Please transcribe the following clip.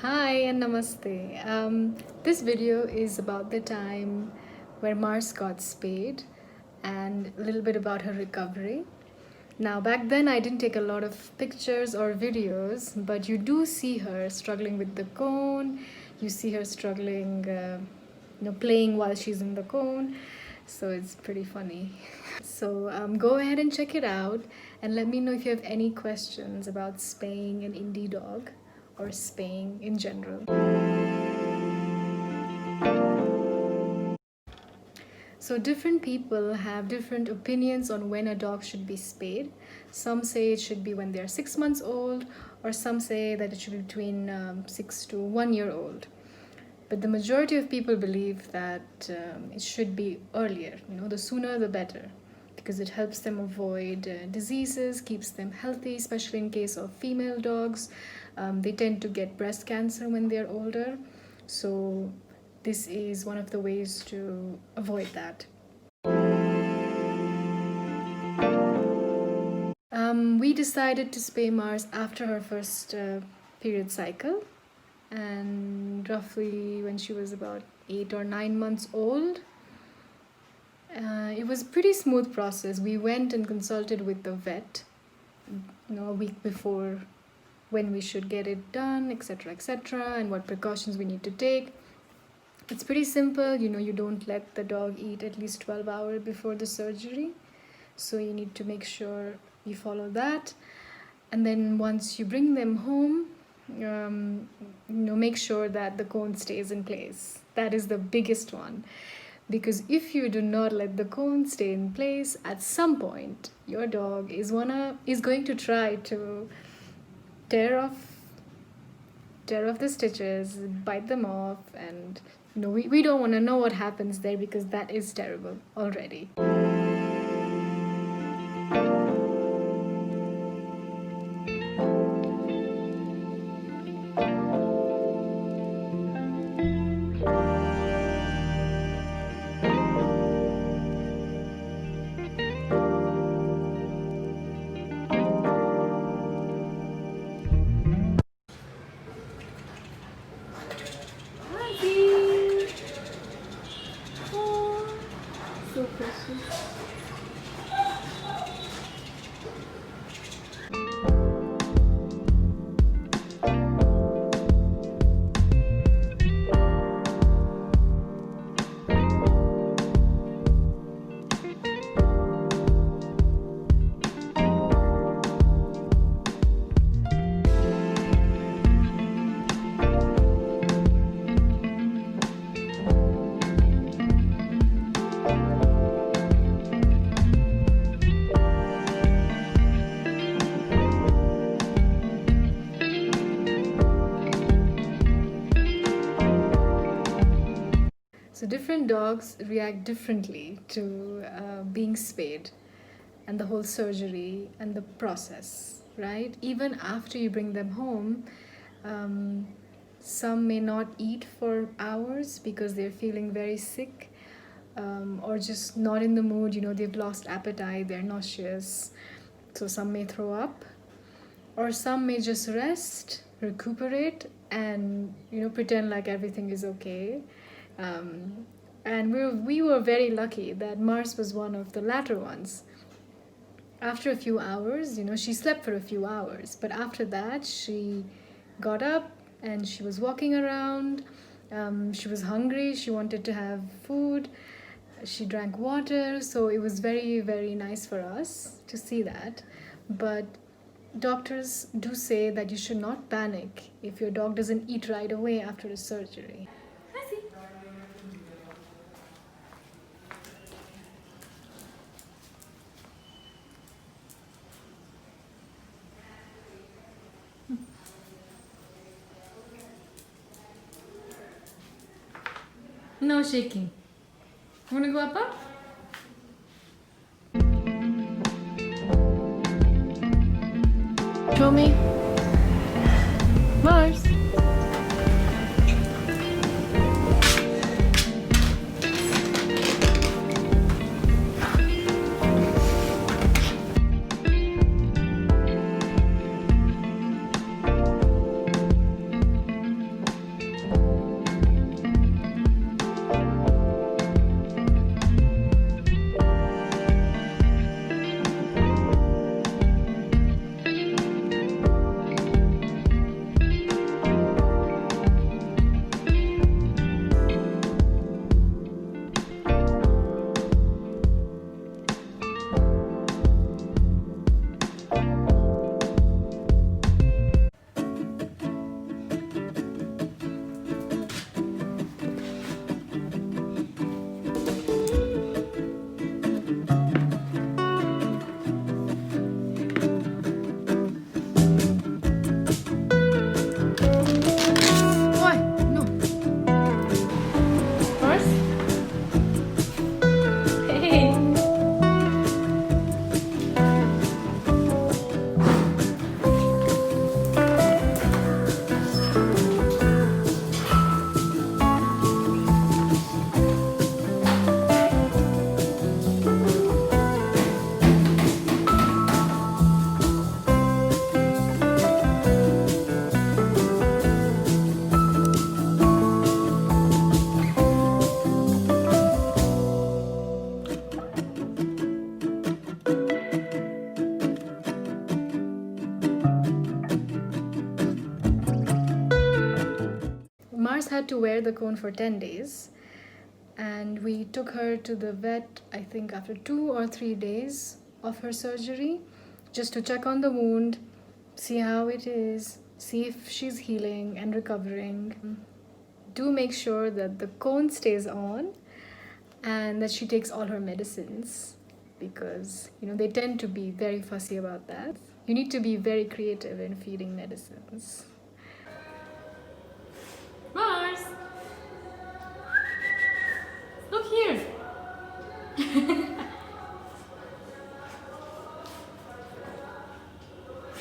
Hi and namaste. This video is about the time where Mars got spayed and a little bit about her recovery. Now, back then, I didn't take a lot of pictures or videos, but you do see her struggling with the cone. You see her struggling, playing while she's in the cone. So it's pretty funny. So go ahead and check it out and let me know if you have any questions about spaying an indie dog or spaying in general. So different people have different opinions on when a dog should be spayed. Some say it should be when they're 6 months old, or some say that it should be between 6 to 1 year old. But the majority of people believe that it should be earlier. The sooner the better, because it helps them avoid diseases, keeps them healthy, especially in case of female dogs. They tend to get breast cancer when they're older. So this is one of the ways to avoid that. We decided to spay Mars after her first period cycle, and roughly when she was about 8 or 9 months old. It was a pretty smooth process. We went and consulted with the vet, a week before when we should get it done, etc., and what precautions we need to take. It's pretty simple. You don't let the dog eat at least 12 hours before the surgery. So you need to make sure you follow that. And then once you bring them home, make sure that the cone stays in place. That is the biggest one. Because if you do not let the cone stay in place, at some point your dog is going to try to tear off the stitches, bite them off, and we don't want to know what happens there, because that is terrible already. So precious. So different dogs react differently to being spayed and the whole surgery and the process, right? Even after you bring them home, some may not eat for hours because they're feeling very sick, or just not in the mood. They've lost appetite, they're nauseous. So some may throw up, or some may just rest, recuperate, and pretend like everything is okay. And we were very lucky that Mars was one of the latter ones. After a few hours, she slept for a few hours, but after that she got up and she was walking around. She was hungry, she wanted to have food, she drank water, so it was very, very nice for us to see that. But doctors do say that you should not panic if your dog doesn't eat right away after a surgery. No shaking. Wanna go up? Show me. Mars. Mars had to wear the cone for 10 days. And we took her to the vet, I think, after 2 or 3 days of her surgery, just to check on the wound, see how it is, see if she's healing and recovering. Do make sure that the cone stays on and that she takes all her medicines, because they tend to be very fussy about that. You need to be very creative in feeding medicines. Mars! Look here!